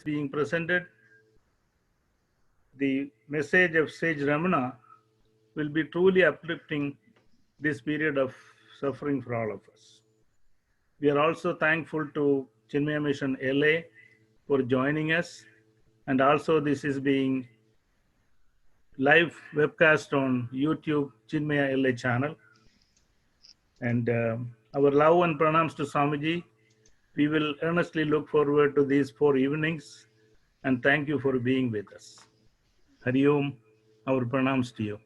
being presented, the message of Sage Ramana will be truly uplifting this period of suffering for all of us. We are also thankful to Chinmaya Mission LA for joining us, and also this is being live webcast on YouTube Chinmaya LA channel. And our love and pranams to Swamiji. We will earnestly look forward to these 4 evenings, and thank you for being with us. Hari Om, our pranams to you.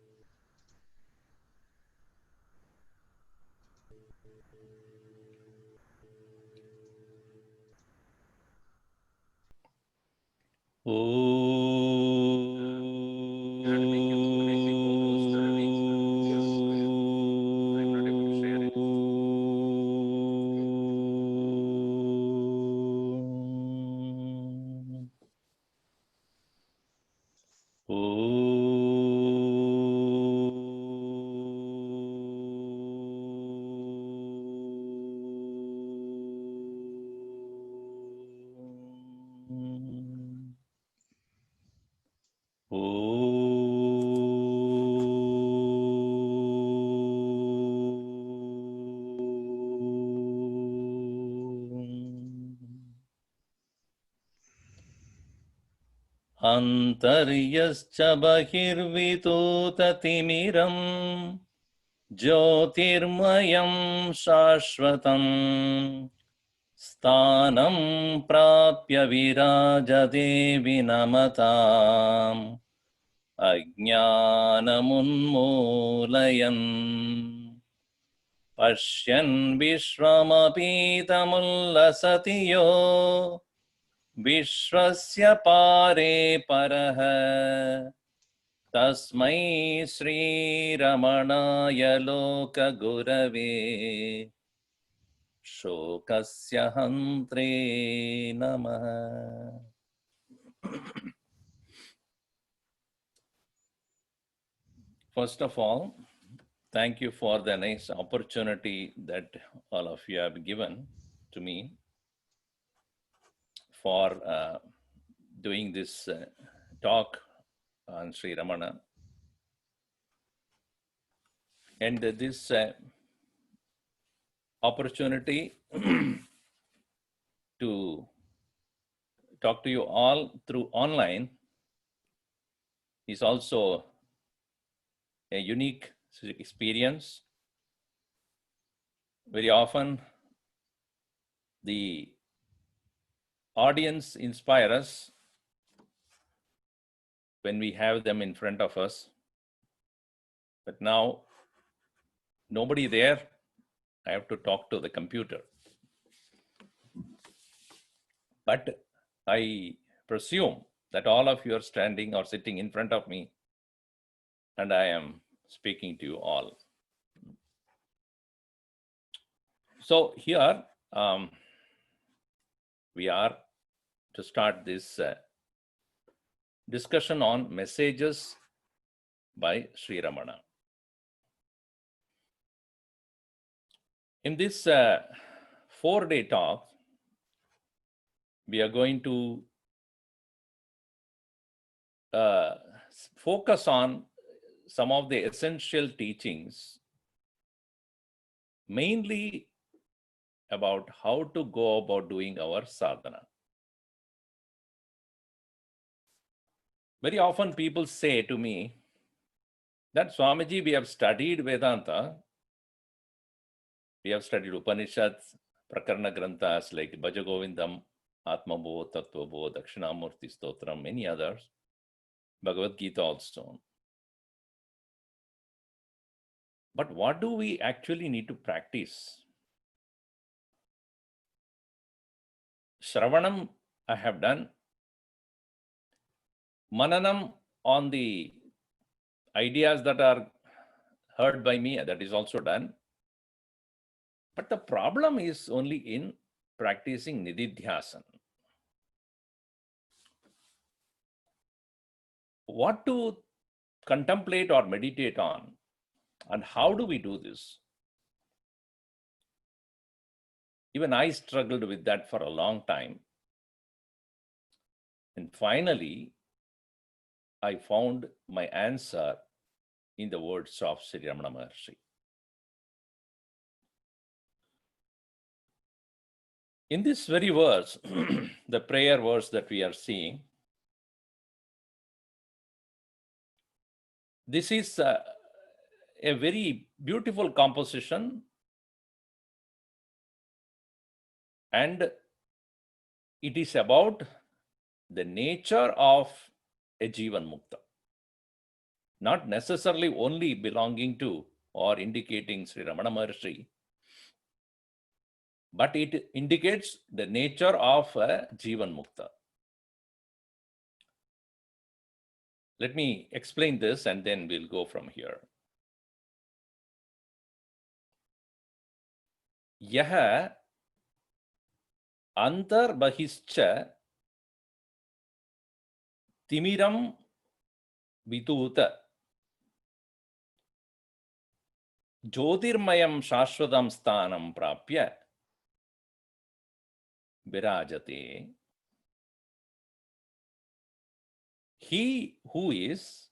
अन्तर्यश्च बहिर्वितूततिमिरम् ज्योतिर्मयं शाश्वतम् स्थानं प्राप्य विराजते विनमताम् अज्ञानमुन्मूलयन् पश्यन् विश्वमपीतमुल्लसति यो विश्वस्य पारे परः तस्मै श्रीरमणाय लोकगुरवे शोकस्य हन्त्रे नमः. First of all, thank you for the nice opportunity that all of you have given to me for doing this talk on Sri Ramana. And this opportunity to talk to you all through online is also a unique experience. Very often, the audience inspire us when we have them in front of us. But now, nobody there, I have to talk to the computer. But I presume that all of you are standing or sitting in front of me, and I am speaking to you all. So here, we are to start this discussion on messages by Sri Ramana. In this 4-day talk, we are going to focus on some of the essential teachings, mainly about how to go about doing our sadhana. Very often people say to me that, Swamiji, we have studied Vedanta, we have studied Upanishads, Prakarana Granthas like Bhajagovindam, Atmabodh, Tattvabodh, Dakshinamurti Stotram, many others, Bhagavad Gita also. But what do we actually need to practice? Shravanam I have done. Mananam on the ideas that are heard by me, that is also done. But the problem is only in practicing Nididhyasana. What to contemplate or meditate on, and how do we do this? Even I struggled with that for a long time. And finally, I found my answer in the words of Sri Ramana Maharshi. In this very verse, the prayer verse that we are seeing, this is a very beautiful composition, and it is about the nature of a Jivan Mukta, not necessarily only belonging to or indicating Sri Ramana Maharshi, but it indicates the nature of a Jivan Mukta. Let me explain this and then we'll go from here. Yaha antarbahishcha timiram vituta jyotirmayam shashvatam sthanam prapya virajate. He who is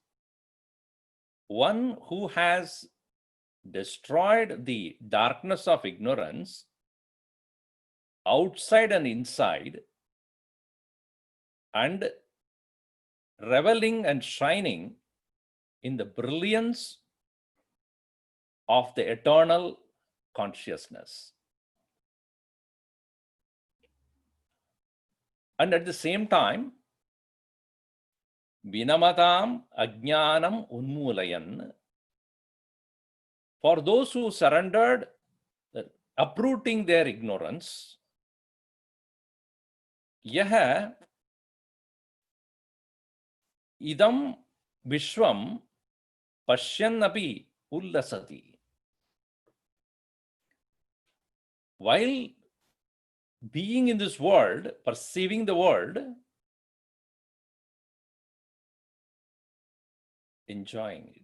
one who has destroyed the darkness of ignorance outside and inside, and reveling and shining in the brilliance of the eternal consciousness. And at the same time, Vinamatam Ajnanam Unmulayan, for those who surrendered, uprooting their ignorance, Yaha idam vishwam pashyannapi ullasati. While being in this world, perceiving the world, enjoying it.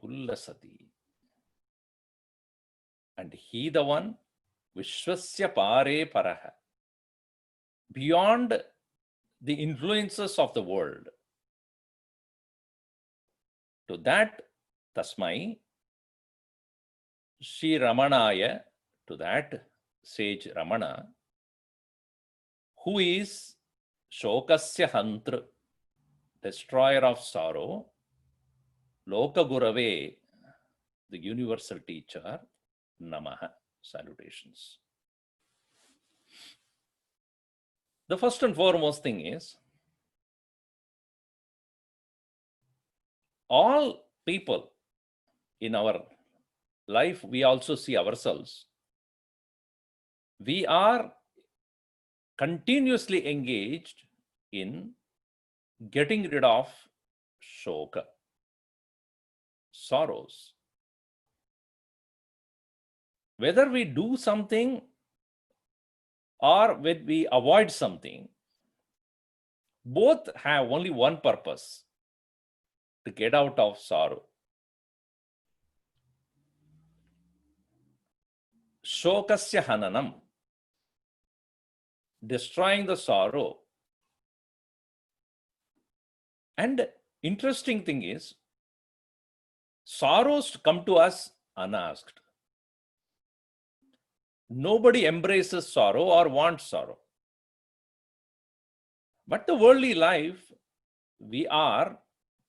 Ullasati. And he the one, Vishwasya pare paraha, beyond the influences of the world. To that, Tasmai, Sri Ramanaya, to that sage Ramana, who is Shokasya Hantra, destroyer of sorrow, Loka Gurave, the universal teacher, Namaha, salutations. The first and foremost thing is, all people in our life, we also see ourselves. We are continuously engaged in getting rid of shoka, sorrows. Whether we do something or when we avoid something, both have only one purpose: to get out of sorrow. Shokasya hananam, destroying the sorrow. And interesting thing is, sorrows come to us unasked. Nobody embraces sorrow or wants sorrow. But the worldly life, we are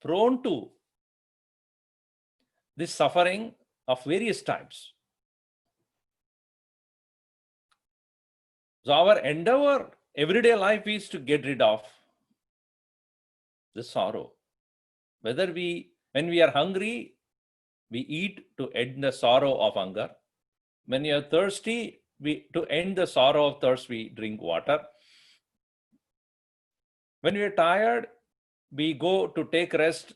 prone to this suffering of various types. So our endeavor, everyday life, is to get rid of the sorrow. Whether when we are hungry, we eat to end the sorrow of hunger. When you are thirsty, to end the sorrow of thirst, we drink water. When we are tired, we go to take rest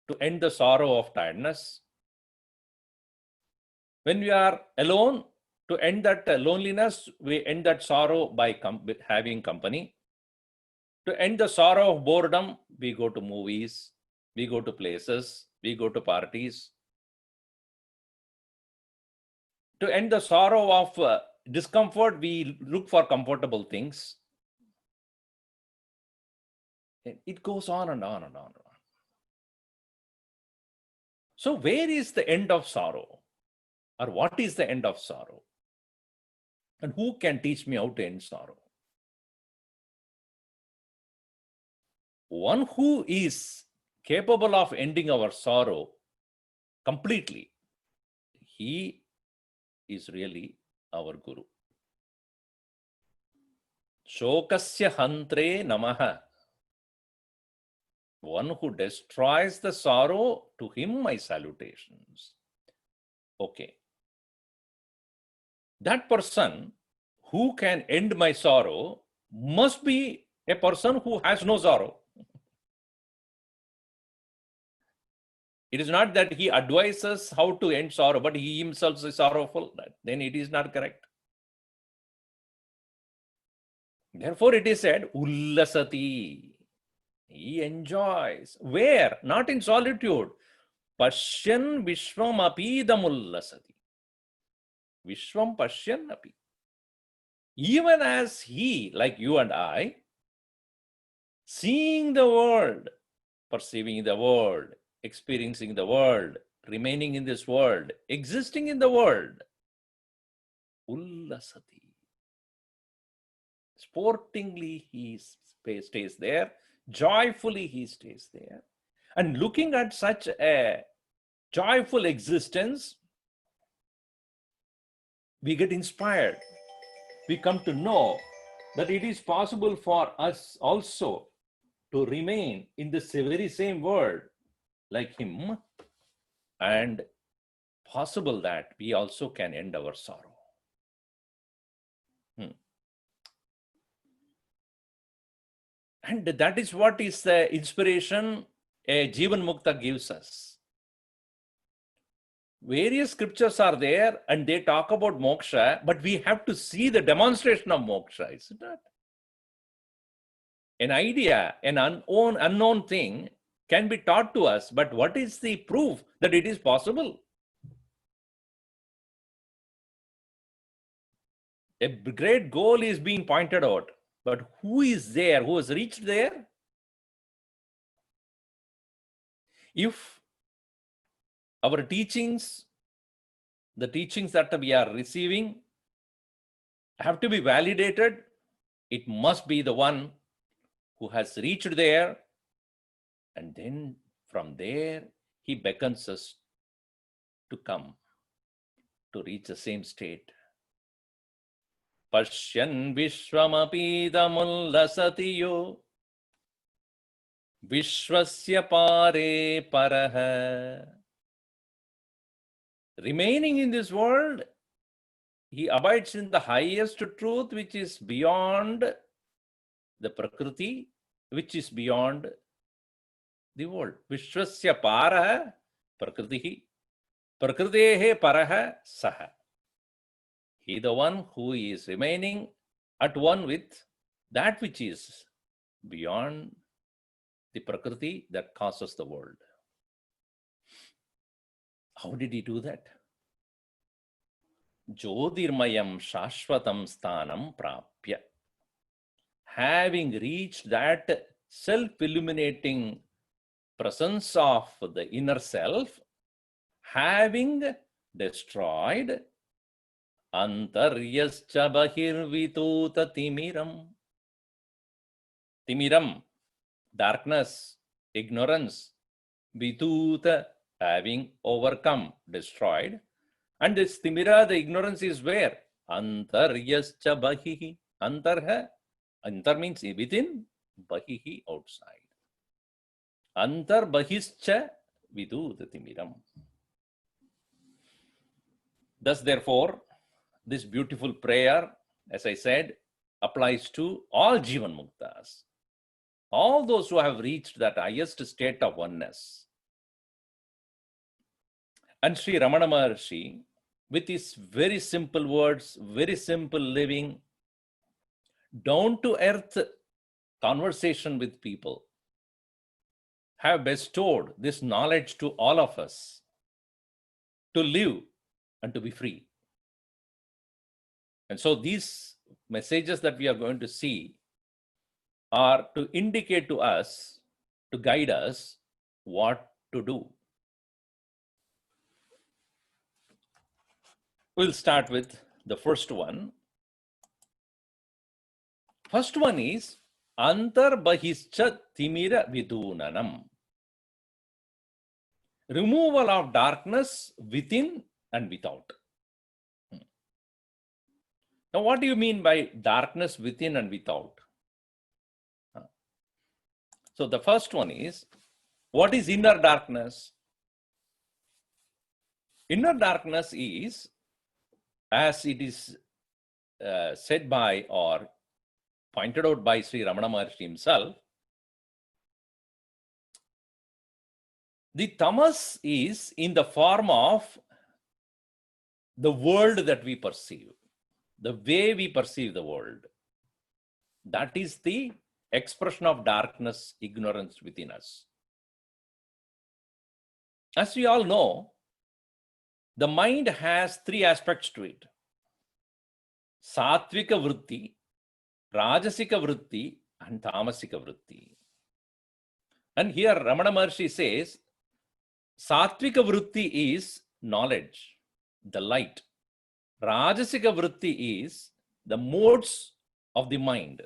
to end the sorrow of tiredness. When we are alone, to end that loneliness, we end that sorrow by having company. To end the sorrow of boredom, we go to movies, we go to places, we go to parties. To end the sorrow of discomfort, we look for comfortable things. And it goes on and on and on and on. So where is the end of sorrow? Or what is the end of sorrow? And who can teach me how to end sorrow? One who is capable of ending our sorrow completely, he is really our Guru. Shokasya hantre namaha. One who destroys the sorrow, to him my salutations. Okay. That person who can end my sorrow must be a person who has no sorrow. It is not that he advises how to end sorrow, but he himself is sorrowful. Then it is not correct. Therefore, it is said, Ullasati. He enjoys. Where? Not in solitude. Pashyan Vishwam apidam ullasati. Vishwam Pashyan api. Even as he, like you and I, seeing the world, perceiving the world, experiencing the world, remaining in this world, existing in the world, ullasati. Sportingly he stays there, joyfully he stays there. And looking at such a joyful existence, we get inspired. We come to know that it is possible for us also to remain in the very same world like him, and possible that we also can end our sorrow. And that is what is the inspiration a Jivan Mukta gives us. Various scriptures are there and they talk about moksha, but we have to see the demonstration of moksha, isn't it? An idea, an unknown thing can be taught to us, but what is the proof that it is possible? A great goal is being pointed out, but who is there? Who has reached there? If our teachings, the teachings that we are receiving, have to be validated, it must be the one who has reached there, and then from there he beckons us to come to reach the same state. Pashyan vishwamapidamullasati yo vishwasya pare paraha. Remaining in this world, he abides in the highest truth, which is beyond the Prakriti, which is beyond the world. Vishwasya paraha Prakritihi. Prakritehe paraha saha. He the one who is remaining at one with that which is beyond the Prakriti that causes the world. How did he do that? Jyotirmayam Shashvatam Sthanam Prapya. Having reached that self-illuminating presence of the inner self, having destroyed Antaryascha Bahirvituta Timiram. Timiram, darkness, ignorance. Vituta, having overcome, destroyed. And this Timira, the ignorance is where? Antaryascha Bahihi. Antarha. Antar means within, Bahihi outside. Antar Bahischa Viduta Timiram. Thus, therefore, this beautiful prayer, as I said, applies to all Jivan Muktas. All those who have reached that highest state of oneness. And Sri Ramana Maharshi, with his very simple words, very simple living, down to earth conversation with people, have bestowed this knowledge to all of us to live and to be free. And so these messages that we are going to see or to indicate to us, to guide us what to do. We'll start with the first one. First one is Antarbahischa Timira Vidunanam. Removal of darkness within and without. Now, what do you mean by darkness within and without? So the first one is, what is inner darkness? Inner darkness is, as it is said by or pointed out by Sri Ramana Maharshi himself, the tamas is in the form of the world that we perceive, the way we perceive the world. That is the expression of darkness, ignorance within us. As we all know, the mind has three aspects to it: Sattvika Vritti, Rajasika Vritti, and Tamasika Vritti. And here Ramana Maharshi says, Sattvika Vritti is knowledge, the light. Rajasika Vritti is the modes of the mind.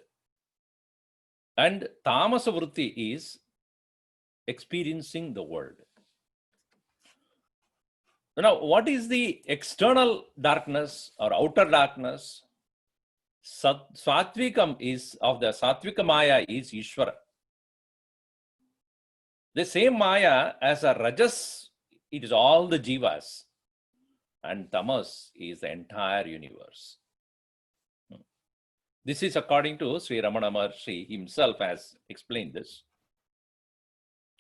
And Tamasa Vritti is experiencing the world. Now, what is the external darkness or outer darkness? Satvikam is, of the Satvika Maya is Ishvara. The same Maya as a Rajas, it is all the Jivas. And Tamas is the entire universe. This is according to Sri Ramana Maharshi himself has explained this.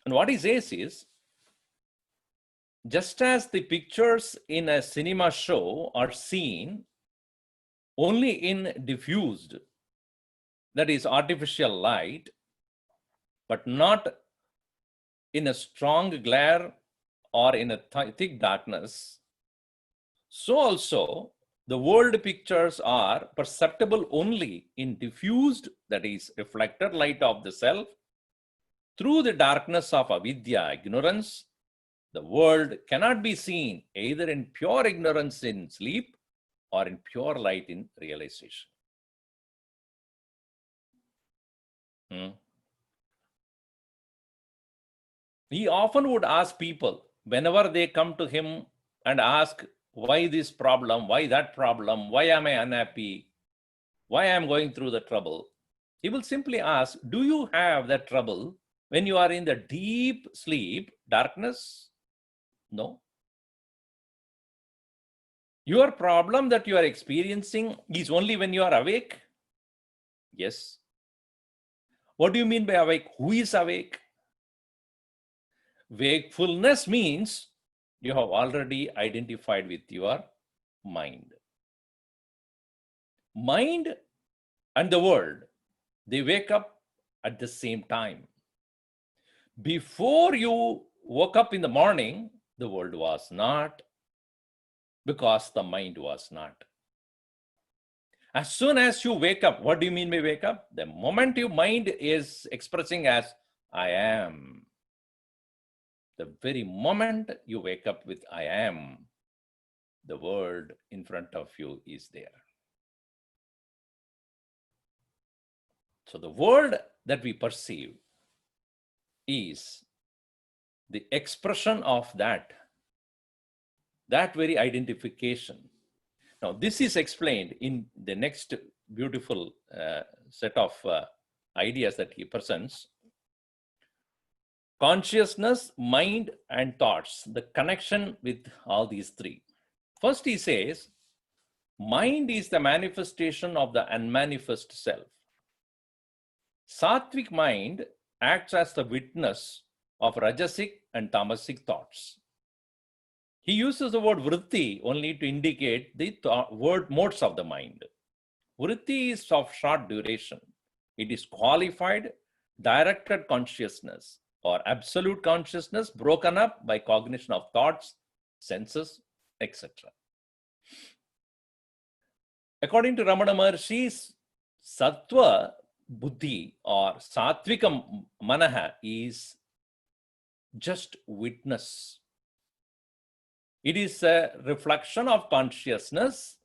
And what he says is, just as the pictures in a cinema show are seen only in diffused, that is artificial light, but not in a strong glare or in a thick darkness, so also the world pictures are perceptible only in diffused, that is reflected light of the self, through the darkness of avidya, ignorance. The world cannot be seen either in pure ignorance in sleep or in pure light in realization. He often would ask people, whenever they come to him and ask, why this problem, why that problem, why am I unhappy, why I am going through the trouble, he will simply ask, do you have that trouble when you are in the deep sleep, darkness? No. Your problem that you are experiencing is only when you are awake? Yes. What do you mean by awake? Who is awake? Wakefulness means you have already identified with your mind. Mind and the world, they wake up at the same time. Before you woke up in the morning, the world was not, because the mind was not. As soon as you wake up, what do you mean by wake up? The moment your mind is expressing as I am, the very moment you wake up with I am, the world in front of you is there. So the world that we perceive is the expression of that very identification. Now, this is explained in the next beautiful set of ideas that he presents. Consciousness, mind, and thoughts, the connection with all these three. First, he says, mind is the manifestation of the unmanifest self. Sattvic mind acts as the witness of Rajasic and Tamasic thoughts. He uses the word vritti only to indicate the word modes of the mind. Vritti is of short duration. It is qualified, directed consciousness or absolute consciousness broken up by cognition of thoughts, senses, etc. According to Ramana Maharshi, sattva buddhi or satvika manaha is just witness. It is a reflection of consciousness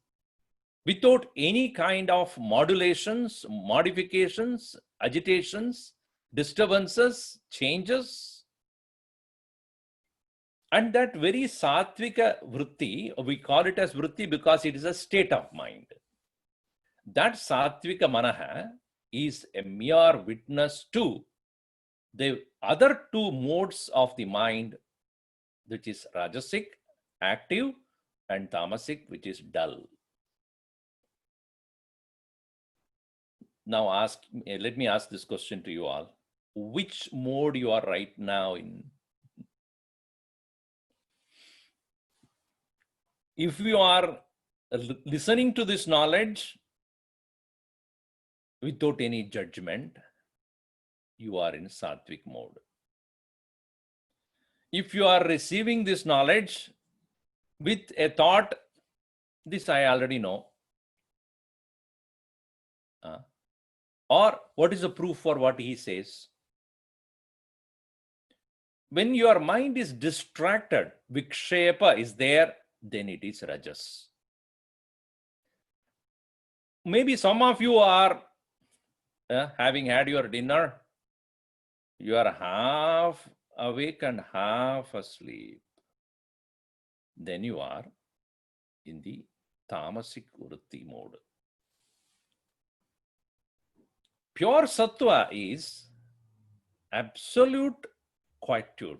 without any kind of modulations, modifications, agitations, disturbances, changes. And that very sattvika vritti, we call it as vritti because it is a state of mind. That sattvika manaha is a mere witness to the other two modes of the mind, which is rajasic, active, and tamasic, which is dull. Now let me ask this question to you all. Which mode you are right now in? If you are listening to this knowledge without any judgment, you are in sattvic mode. If you are receiving this knowledge with a thought, this I already know, or what is the proof for what he says? When your mind is distracted, vikshepa is there, then it is rajas. Maybe some of you are having had your dinner, you are half awake and half asleep. Then you are in the tamasic vritti mode. Pure sattva is absolute quietude,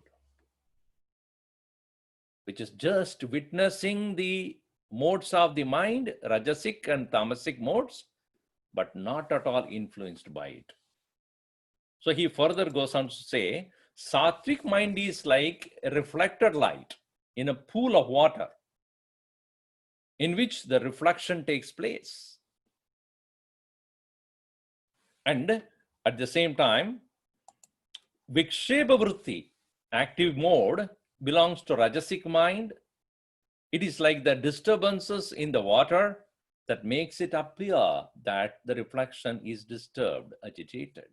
which is just witnessing the modes of the mind, rajasic and tamasic modes, but not at all influenced by it. So he further goes on to say, sattvic mind is like a reflected light in a pool of water in which the reflection takes place. And at the same time, vikshepa vritti, active mode, belongs to rajasic mind. It is like the disturbances in the water that makes it appear that the reflection is disturbed, agitated.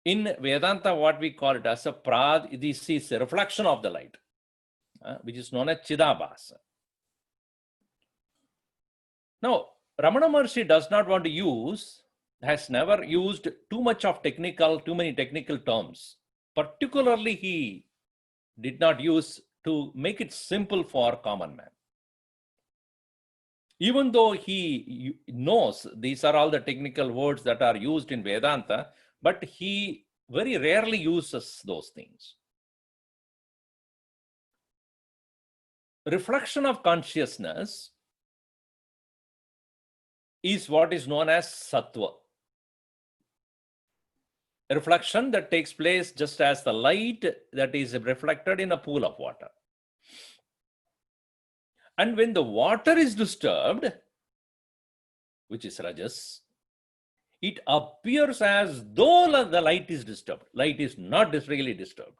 In Vedanta, what we call it as a prad, this is a reflection of the light, which is known as Chidabhasa. Now, Ramana Maharshi does not want to use, has never used too many technical terms. Particularly, he did not use to make it simple for common man. Even though he knows these are all the technical words that are used in Vedanta, but he very rarely uses those things. Reflection of consciousness is what is known as sattva. A reflection that takes place just as the light that is reflected in a pool of water. And when the water is disturbed, which is rajas, it appears as though the light is disturbed. Light is not really disturbed.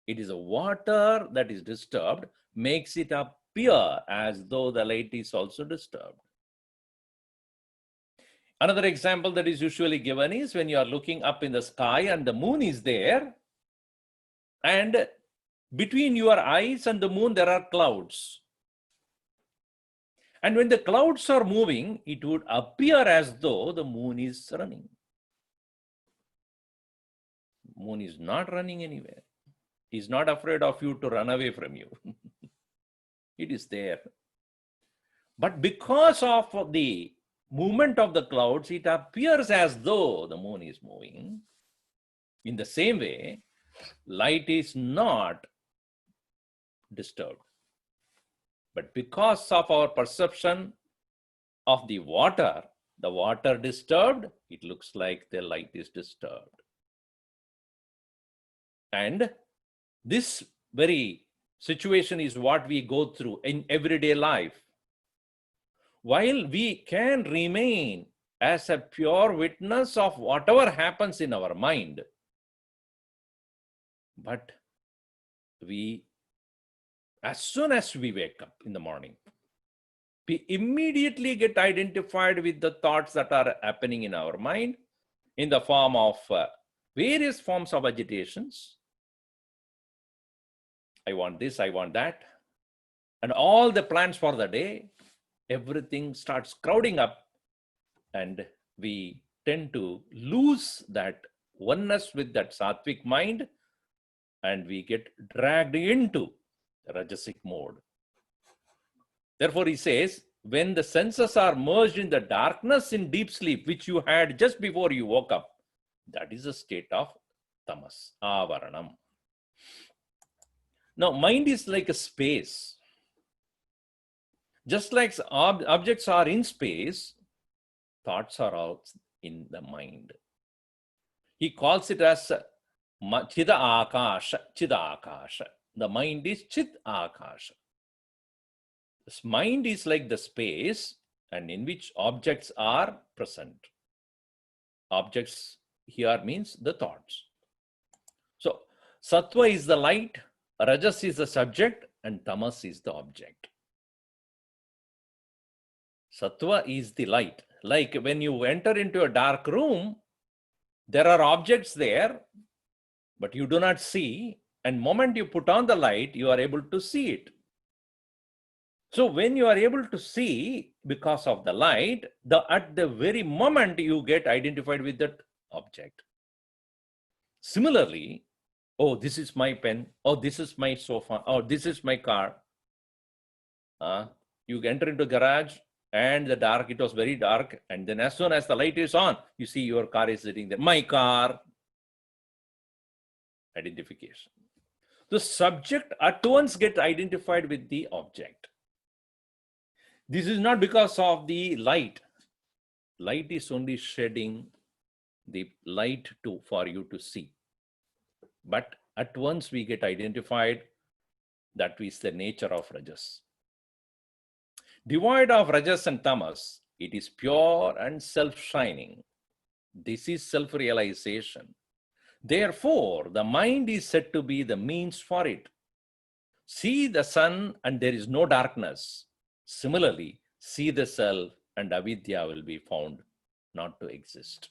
It is a water that is disturbed, makes it appear as though the light is also disturbed. Another example that is usually given is when you are looking up in the sky and the moon is there, and between your eyes and the moon there are clouds. And when the clouds are moving, it would appear as though the moon is running. Moon is not running anywhere. He is not afraid of you to run away from you. It is there. But because of the movement of the clouds, it appears as though the moon is moving. In the same way, light is not disturbed. But because of our perception of the water disturbed, it looks like the light is disturbed. And this very situation is what we go through in everyday life. While we can remain as a pure witness of whatever happens in our mind, but as soon as we wake up in the morning, we immediately get identified with the thoughts that are happening in our mind in the form of various forms of agitations. I want this, I want that. And all the plans for the day, everything starts crowding up, and we tend to lose that oneness with that sattvic mind, and we get dragged into the rajasic mode. Therefore, he says, when the senses are merged in the darkness in deep sleep, which you had just before you woke up, that is a state of tamas, avaranam. Now, mind is like a space. Just like objects are in space, thoughts are all in the mind. He calls it as chida akasha, chida akasha. The mind is chit akasha. This mind is like the space and in which objects are present. Objects here means the thoughts. So, sattva is the light, rajas is the subject, and tamas is the object. Sattva is the light. Like when you enter into a dark room, there are objects there, but you do not see. And the moment you put on the light, you are able to see it. So when you are able to see because of the light, at the very moment you get identified with that object. Similarly, oh, this is my pen, oh, this is my sofa, oh, this is my car. You enter into garage and it was very dark. And then as soon as the light is on, you see your car is sitting there. My car. Identification. The subject at once gets identified with the object. This is not because of the light. Light is only shedding the light for you to see. But at once we get identified. That is the nature of rajas. Devoid of rajas and tamas, it is pure and self-shining. This is self-realization. Therefore, the mind is said to be the means for it. See the sun and there is no darkness. Similarly, see the self and avidya will be found not to exist.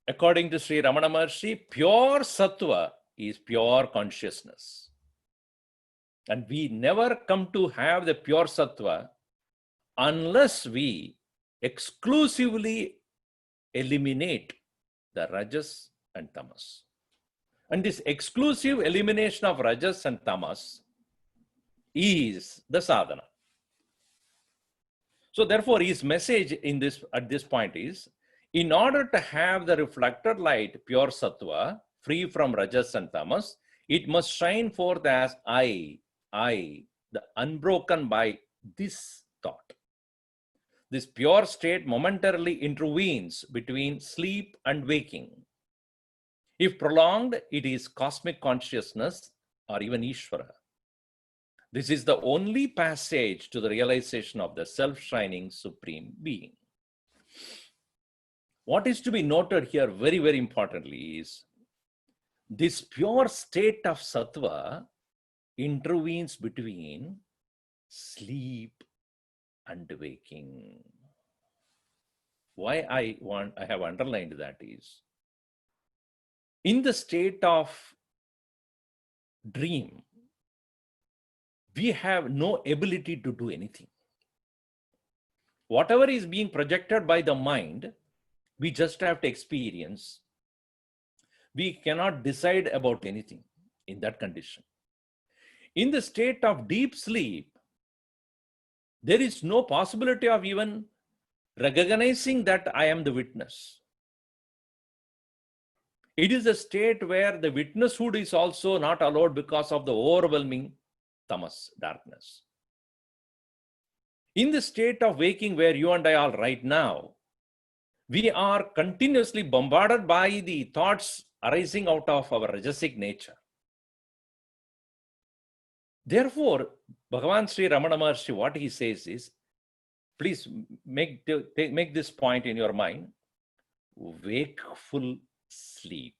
According to Sri Ramana Maharshi, pure sattva is pure consciousness. And we never come to have the pure sattva unless we exclusively eliminate the rajas and tamas. And this exclusive elimination of rajas and tamas is the sadhana. So therefore, his message at this point is, in order to have the reflected light, pure sattva, free from rajas and tamas, it must shine forth as I, the unbroken by this thought. This pure state momentarily intervenes between sleep and waking. If prolonged, it is cosmic consciousness or even Ishvara. This is the only passage to the realization of the self-shining supreme being. What is to be noted here very, very importantly is this pure state of sattva intervenes between sleep and waking. Why I have underlined that is, in the state of dream, we have no ability to do anything. Whatever is being projected by the mind, we just have to experience. We cannot decide about anything in that condition. In the state of deep sleep, there is no possibility of even recognizing that I am the witness. It is a state where the witnesshood is also not allowed because of the overwhelming tamas, darkness. In the state of waking where you and I are right now, we are continuously bombarded by the thoughts arising out of our rajasic nature. Therefore, Bhagavan Sri Ramana Maharshi, what he says is, please make this point in your mind, wakeful sleep.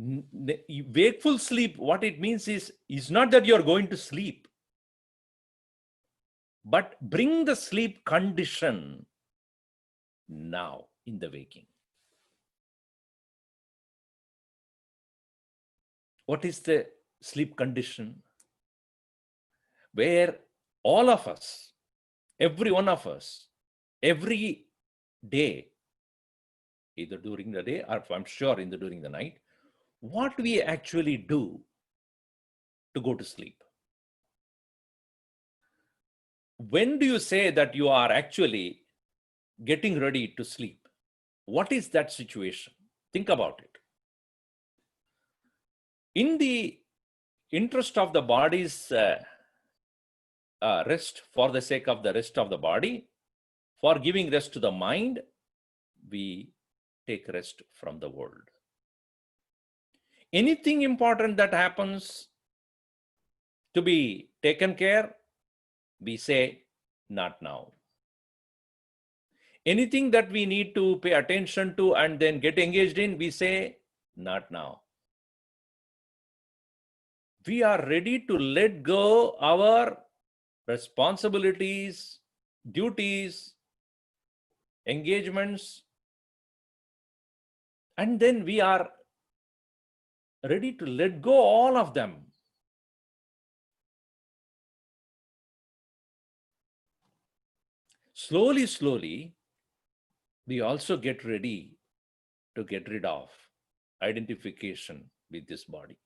Wakeful sleep, what it means is not that you're going to sleep, but bring the sleep condition now in the waking. What is the sleep condition? Where all of us, every one of us, every day, either during the day or I'm sure during the night, what we actually do to go to sleep. When do you say that you are actually getting ready to sleep? What is that situation? Think about it. In the interest of the body's rest, for the sake of the rest of the body, for giving rest to the mind, we take rest from the world. Anything important that happens to be taken care, we say, not now. Anything that we need to pay attention to and then get engaged in, we say, not now. We are ready to let go our responsibilities, duties, engagements, and then we are ready to let go all of them. Slowly, slowly, we also get ready to get rid of identification with this body.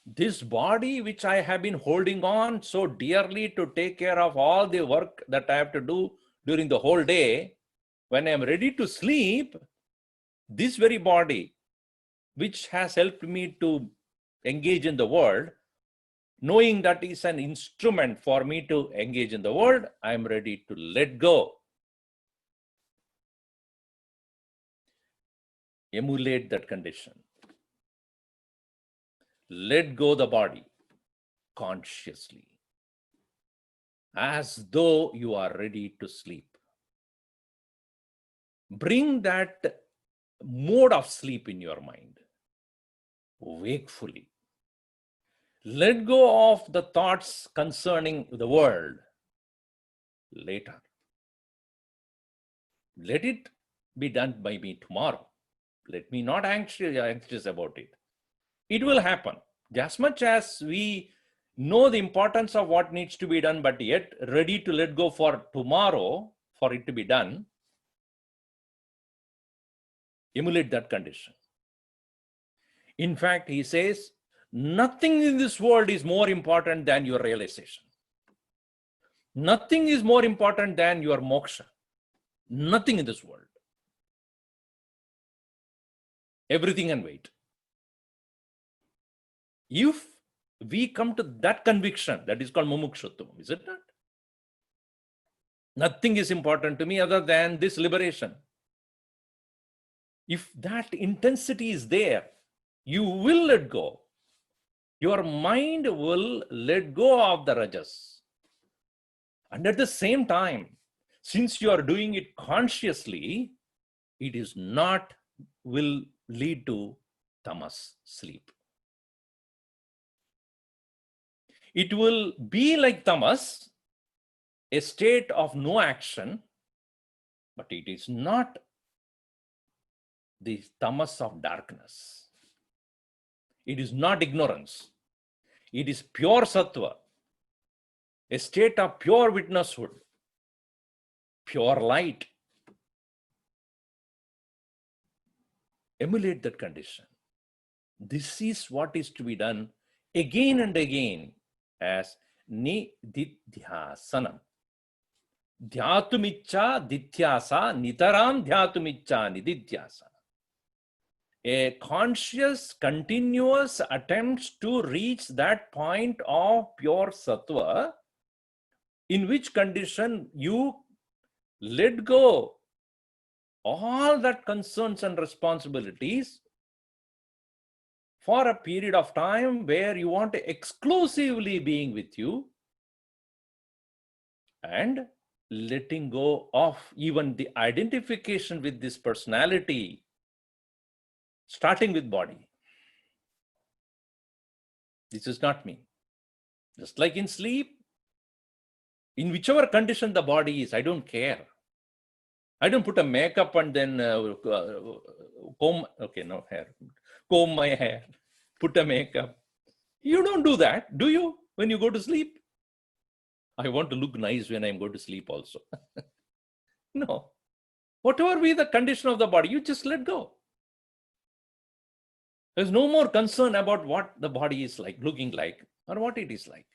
This body which I have been holding on so dearly to take care of all the work that I have to do during the whole day, when I am ready to sleep, this very body which has helped me to engage in the world, knowing that is an instrument for me to engage in the world, I am ready to let go. Emulate that condition. Let go the body consciously, as though you are ready to sleep. Bring that mode of sleep in your mind, wakefully. Let go of the thoughts concerning the world later. Let it be done by me tomorrow. Let me not anxious about it. It will happen. As much as we know the importance of what needs to be done, but yet ready to let go for tomorrow for it to be done, emulate that condition. In fact, he says, nothing in this world is more important than your realization. Nothing is more important than your moksha. Nothing in this world. Everything can wait. If we come to that conviction, that is called mumukshutvam, is it not? Nothing is important to me other than this liberation. If that intensity is there, you will let go. Your mind will let go of the rajas. And at the same time, since you are doing it consciously, it is not will lead to tamas, sleep. It will be like tamas, a state of no action, but it is not the tamas of darkness. It is not ignorance. It is pure sattva, a state of pure witnesshood, pure light. Emulate that condition. This is what is to be done again and again as nididhyasanam. Dhyatumicha dithyasa nitaram dhyatumicha nididhyasa. A conscious, continuous attempt to reach that point of pure sattva, in which condition you let go all that concerns and responsibilities for a period of time where you want to exclusively being with you and letting go of even the identification with this personality, starting with body. This is not me. Just like in sleep, in whichever condition the body is, I don't care. I don't put a makeup and then comb my hair, put a makeup. You don't do that, do you, when you go to sleep? I want to look nice when I'm going to sleep also. No. Whatever be the condition of the body, you just let go. There's no more concern about what the body is like, looking like, or what it is like.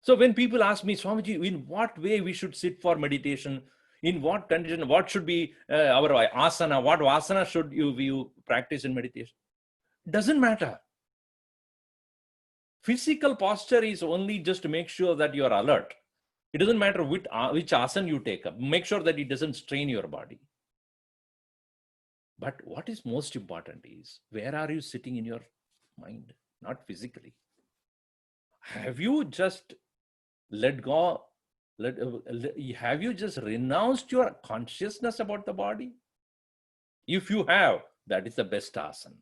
So when people ask me, Swamiji, in what way we should sit for meditation, in what condition, what should be our asana, what asana should you practice in meditation? Doesn't matter. Physical posture is only just to make sure that you are alert. It doesn't matter which asana you take up. Make sure that it doesn't strain your body. But what is most important is, where are you sitting in your mind, not physically? Have you just let go? Have you just renounced your consciousness about the body? If you have, that is the best asana.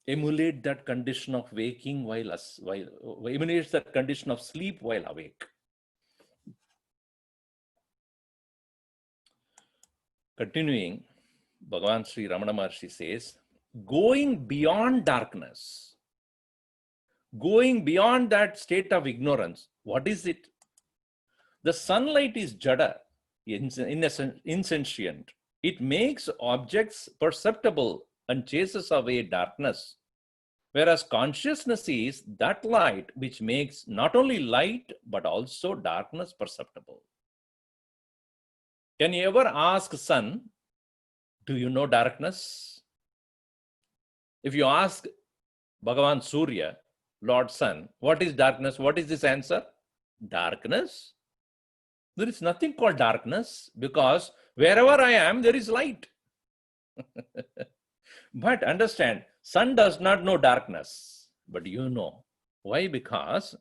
Emulate that condition of waking emulates that condition of sleep while awake. Continuing, Bhagavan Sri Ramana Maharshi says, going beyond darkness, going beyond that state of ignorance. What is it? The sunlight is jada, insentient. It makes objects perceptible and chases away darkness. Whereas consciousness is that light which makes not only light, but also darkness perceptible. Can you ever ask sun, do you know darkness? If you ask Bhagavan Surya, Lord Sun, what is darkness? What is this answer? Darkness. There is nothing called darkness, because wherever I am, there is light. But understand, sun does not know darkness, but you know. Why? Because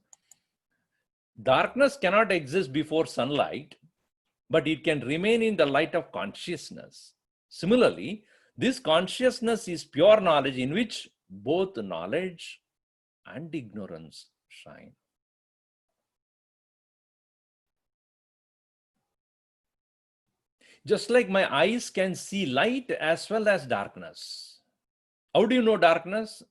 darkness cannot exist before sunlight, but it can remain in the light of consciousness. Similarly, this consciousness is pure knowledge in which both knowledge and ignorance shine. Just like my eyes can see light as well as darkness. How do you know darkness?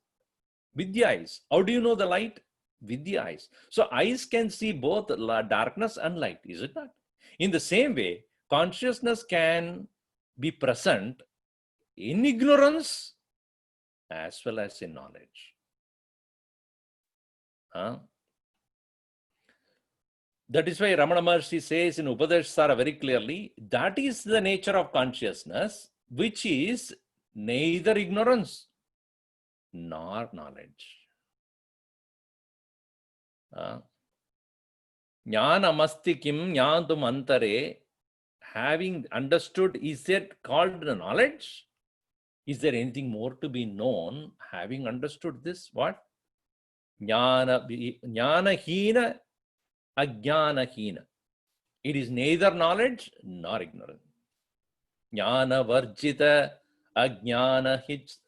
With the eyes. How do you know the light? With the eyes. So eyes can see both darkness and light, is it not? In the same way, consciousness can be present in ignorance as well as in knowledge. That is why Ramana Maharshi says in Upadeshasara very clearly, that is the nature of consciousness, which is neither ignorance nor knowledge. Jnanamasti kim jnantum antare. Having understood, is it called knowledge? Is there anything more to be known? Having understood this, what? Jnanahina, ajnanahina. It is neither knowledge nor ignorance. Jnana varjita, ajnanahit.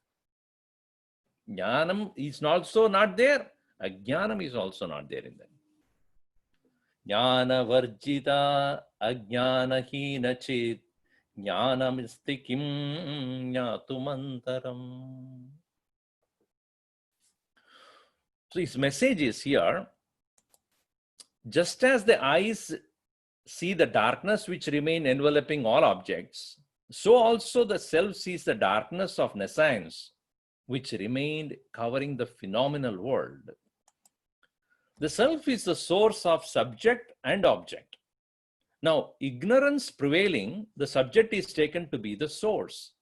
Jnanam is also not there. Ajnanam is also not there in that. Jnana varjita ajnanahina chit jnanamisti kim jnatumantaram. So his message is here, just as the eyes see the darkness which remain enveloping all objects, so also the self sees the darkness of nescience which remained covering the phenomenal world. The self is the source of subject and object. Now, ignorance prevailing, the subject is taken to be the source.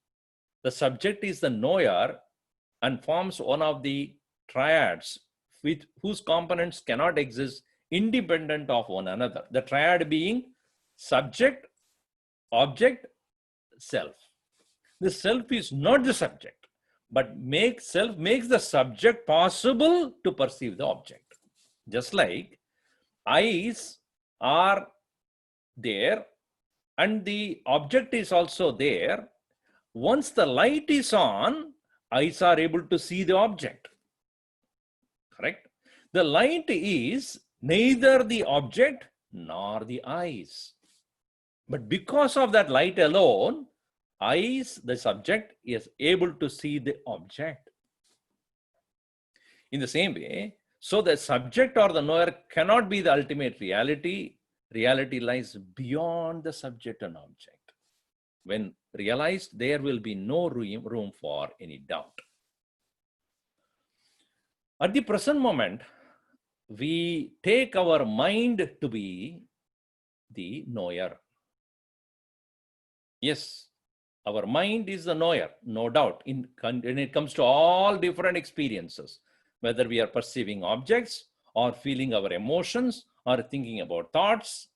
The subject is the knower and forms one of the triads with whose components cannot exist independent of one another. The triad being subject, object, self. The self is not the subject, but self makes the subject possible to perceive the object. Just like eyes are there and the object is also there. Once the light is on, eyes are able to see the object. Correct? The light is neither the object nor the eyes. But because of that light alone, eyes, the subject, is able to see the object. In the same way, so the subject or the knower cannot be the ultimate reality. Reality lies beyond the subject and object. When realized, there will be no room for any doubt. At the present moment, we take our mind to be the knower. Yes, our mind is the knower, no doubt, when it comes to all different experiences, whether we are perceiving objects or feeling our emotions or thinking about thoughts.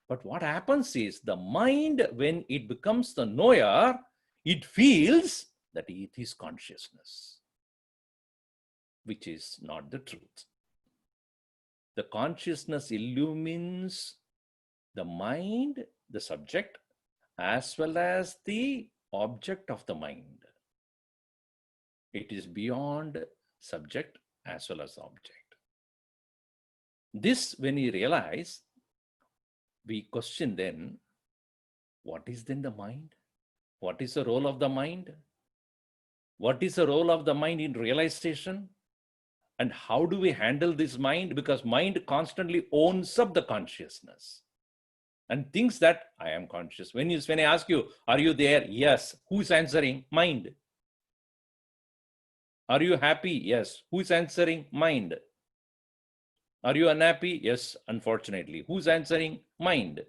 But what happens is the mind, when it becomes the knower, it feels that it is consciousness, which is not the truth. The consciousness illumines the mind, the subject, as well as the object of the mind. It is beyond subject as well as object. This, when we realize, we question then, what is then the mind? What is the role of the mind? What is the role of the mind in realization? And how do we handle this mind? Because mind constantly owns up the consciousness and thinks that I am conscious. When I ask you, are you there? Yes. Who's answering? Mind. Are you happy? Yes. Who's answering? Mind. Are you unhappy? Yes, unfortunately. Who's answering? Mind.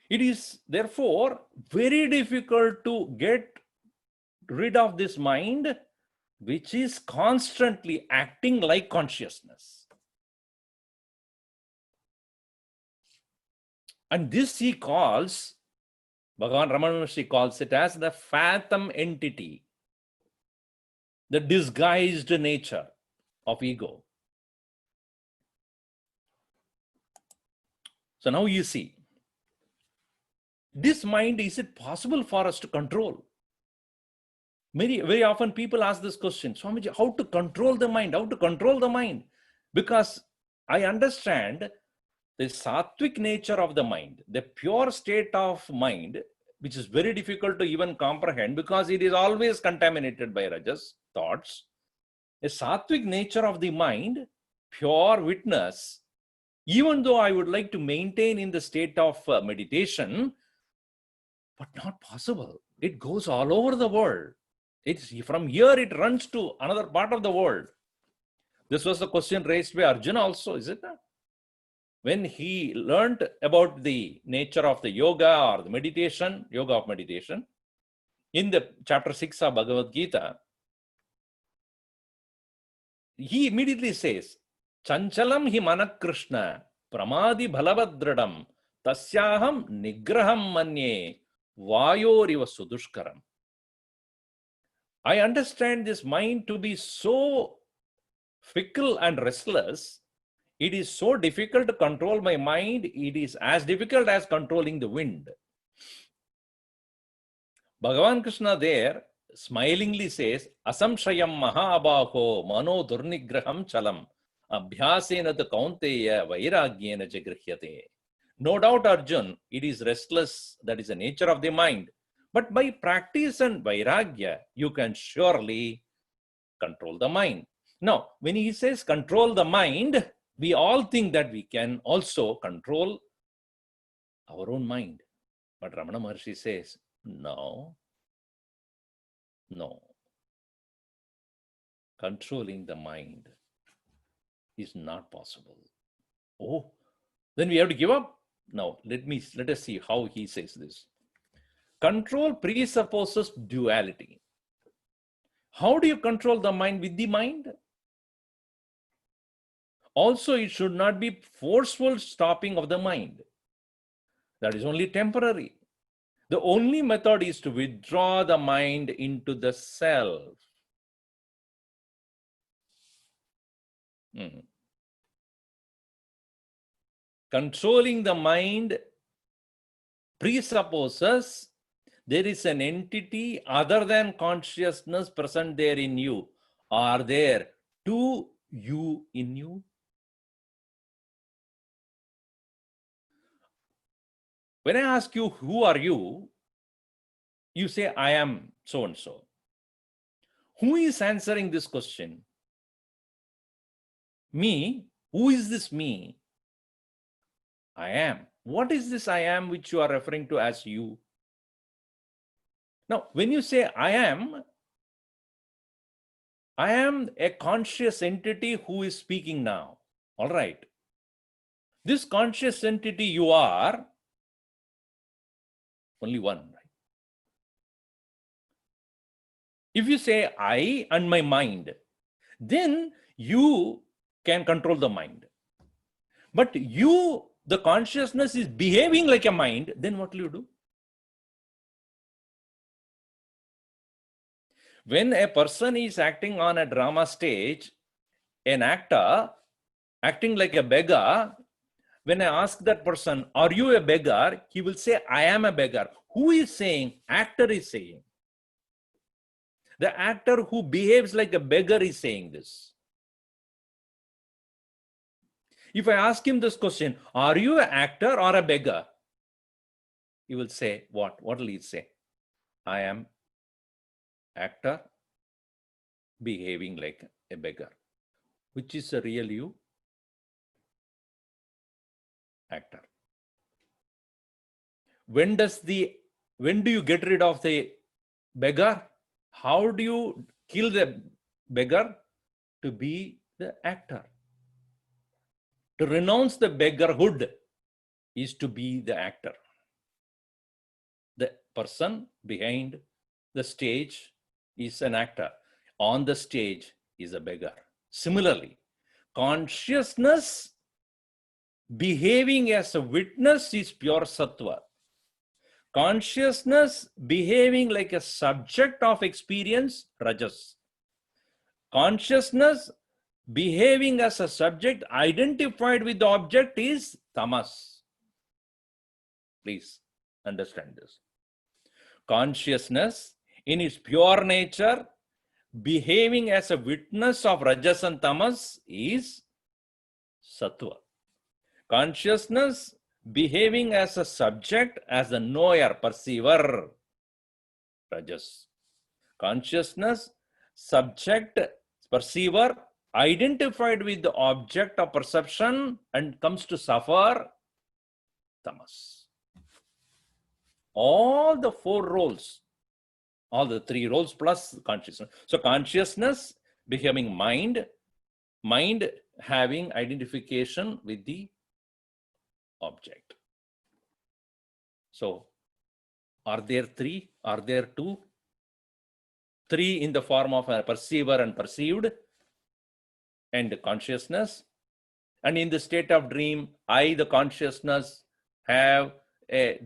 It is therefore very difficult to get rid of this mind, which is constantly acting like consciousness. And this he calls, Bhagavan Ramana Maharshi calls it as the phantom entity, the disguised nature of ego. So now you see, this mind, is it possible for us to control? Very often people ask this question, Swamiji, how to control the mind? How to control the mind? Because I understand the sattvic nature of the mind, the pure state of mind, which is very difficult to even comprehend because it is always contaminated by rajas, thoughts. A sattvic nature of the mind, pure witness, even though I would like to maintain in the state of meditation, but not possible. It goes all over the world. It's from here it runs to another part of the world. This was the question raised by Arjuna also, is it not? When he learned about the nature of the yoga or the meditation, yoga of meditation, in the chapter 6 of Bhagavad Gita, he immediately says, Chanchalam hi manak Krishna, pramadi bhalavadradam, tasyaham nigraham manye, vayoriva sudushkaram. I understand this mind to be so fickle and restless. It is so difficult to control my mind. It is as difficult as controlling the wind. Bhagavan Krishna there smilingly says, Asamshayam mahabaho mano durnigraham chalam abhyasena tu kaunteya vairagyena jagrihyate. No doubt, Arjun, it is restless. That is the nature of the mind. But by practice and vairagya, you can surely control the mind. Now, when he says control the mind, we all think that we can also control our own mind. But Ramana Maharshi says, no. Controlling the mind is not possible. Oh, then we have to give up? Now, let us see how he says this. Control presupposes duality. How do you control the mind with the mind? Also, it should not be forceful stopping of the mind. That is only temporary. The only method is to withdraw the mind into the self. Controlling the mind presupposes there is an entity other than consciousness present there in you. Are there two you in you? When I ask you, who are you? You say, I am so and so. Who is answering this question? Me? Who is this me? I am. What is this I am which you are referring to as you? Now, when you say I am a conscious entity who is speaking now. All right. This conscious entity you are only one. Right? If you say I and my mind, then you can control the mind. But you, the consciousness is behaving like a mind, then what will you do? When a person is acting on a drama stage, an actor acting like a beggar, when I ask that person, are you a beggar? He will say, I am a beggar. Who is saying? Actor is saying. The actor who behaves like a beggar is saying this. If I ask him this question, are you an actor or a beggar? He will say, what? What will he say? I am actor behaving like a beggar. Which is the real you? Actor. When do you get rid of the beggar? How do you kill the beggar? To be the actor. To renounce the beggarhood is to be the actor. The person behind the stage is an actor. On the stage is a beggar. Similarly, consciousness behaving as a witness is pure sattva. Consciousness behaving like a subject of experience, rajas. Consciousness behaving as a subject identified with the object is tamas. Please understand this. Consciousness in its pure nature behaving as a witness of rajas and tamas is sattva. Consciousness behaving as a subject, as a knower, perceiver, rajas. Consciousness, subject, perceiver, identified with the object of perception and comes to suffer, tamas. All the four roles, all the three roles plus consciousness. So consciousness becoming mind, mind having identification with the object. So are there three? Are there two? Three in the form of a perceiver and perceived and consciousness. And in the state of dream, I, the consciousness, have a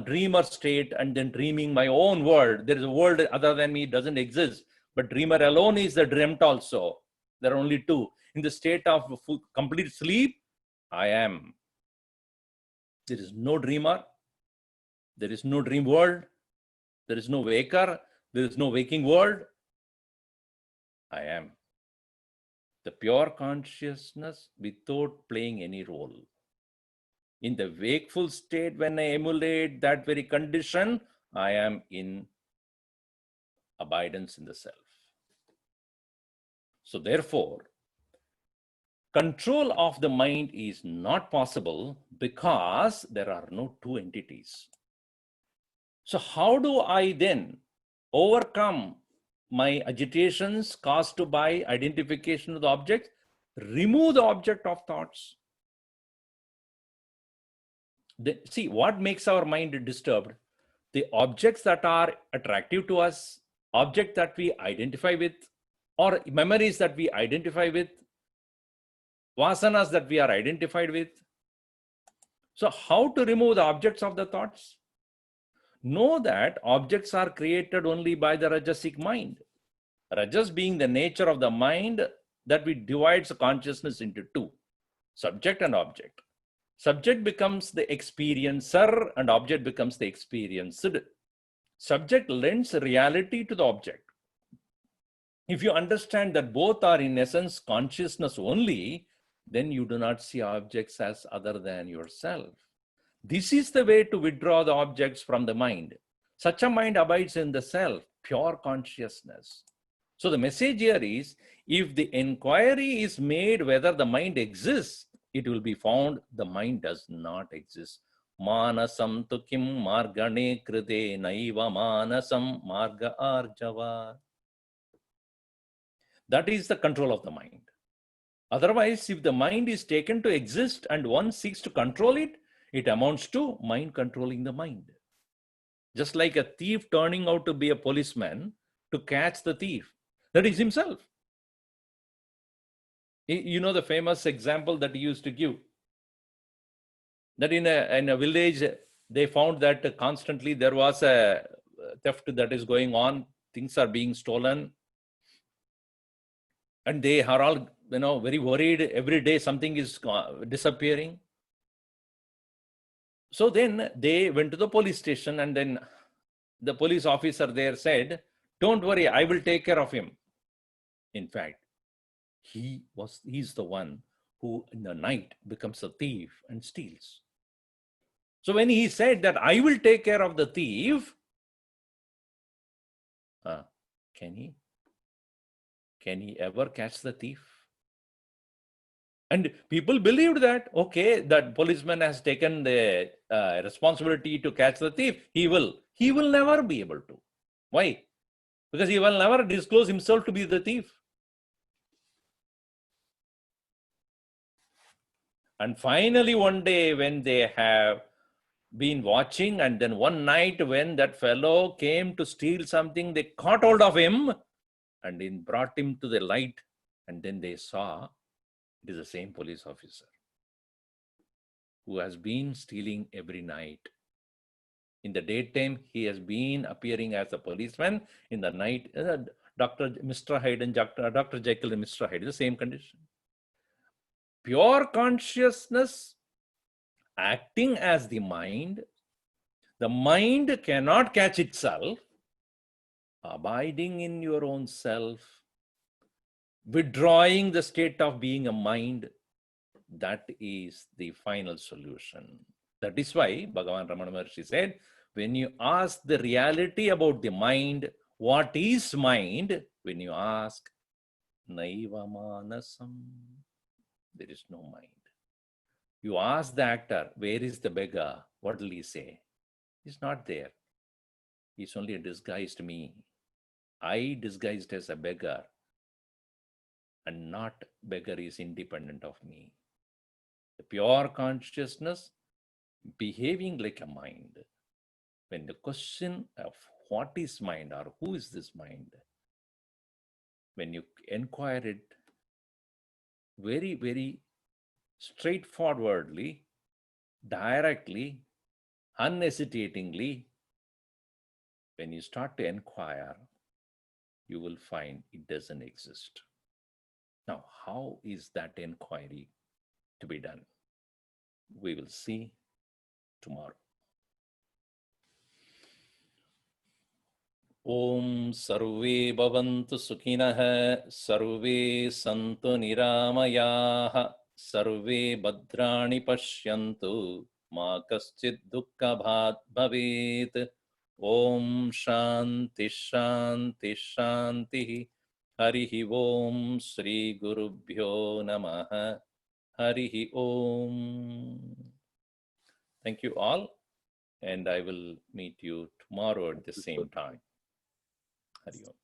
dreamer state and then dreaming my own world. There is a world other than me, doesn't exist. But dreamer alone is the dreamt also. There are only two. In the state of complete sleep, I am. There is no dreamer. There is no dream world. There is no waker. There is no waking world. I am. The pure consciousness without playing any role. In the wakeful state, when I emulate that very condition, I am in abidance in the self. So therefore, control of the mind is not possible because there are no two entities. So how do I then overcome my agitations caused by identification of the object? Remove the object of thoughts. See, what makes our mind disturbed? The objects that are attractive to us, objects that we identify with, or memories that we identify with, vasanas that we are identified with. So how to remove the objects of the thoughts? Know that objects are created only by the rajasic mind. Rajas being the nature of the mind that we divides consciousness into two, subject and object. Subject becomes the experiencer and object becomes the experienced. Subject lends reality to the object. If you understand that both are in essence consciousness only, then you do not see objects as other than yourself. This is the way to withdraw the objects from the mind. Such a mind abides in the self, pure consciousness. So the message here is, if the inquiry is made whether the mind exists, it will be found the mind does not exist. Manasam tu kim margane krite naiva manasam marga arjava. That is the control of the mind. Otherwise, if the mind is taken to exist and one seeks to control it, it amounts to mind controlling the mind. Just like a thief turning out to be a policeman to catch the thief. That is himself. You know the famous example that he used to give. That in a village, they found that constantly there was a theft that is going on. Things are being stolen. And they are all, very worried. Every day something is disappearing. So then they went to the police station, and then the police officer there said, "Don't worry, I will take care of him." In fact, he's the one who in the night becomes a thief and steals. So when he said that I will take care of the thief, can he ever catch the thief? And people believed that, okay, that policeman has taken the responsibility to catch the thief. He will never be able to. Why? Because he will never disclose himself to be the thief. And finally, one day when they have been watching, and then one night when that fellow came to steal something, they caught hold of him and then brought him to the light. And then they saw it is the same police officer who has been stealing every night. In the daytime, he has been appearing as a policeman. In the night, Mr. Hyde and Dr. Jekyll and Mr. Hyde, the same condition. Pure consciousness acting as the mind cannot catch itself, abiding in your own self, withdrawing the state of being a mind. That is the final solution. That is why Bhagavan Ramana Maharshi said, when you ask the reality about the mind, what is mind? When you ask, Naiva Manasam, there is no mind. You ask the actor, where is the beggar? What will he say? He's not there. He's only a disguised me. I disguised as a beggar, and not beggar is independent of me. The pure consciousness behaving like a mind. When the question of what is mind or who is this mind, when you inquire it very, very straightforwardly, directly, unhesitatingly, when you start to inquire, you will find it doesn't exist. Now, how is that inquiry to be done? We will see tomorrow. Om Sarve Bhavantu Sukhinah, Sarve Santu Niramayah, Sarve Bhadrani Pashyantu, Ma Kaschid Dukkha Bhat Bhavet. Om Shanti Shanti Shanti. Harihi Om Sri Gurubhyo Namaha. Harihi Om. Thank you all, and I will meet you tomorrow at the same time. Hari Om.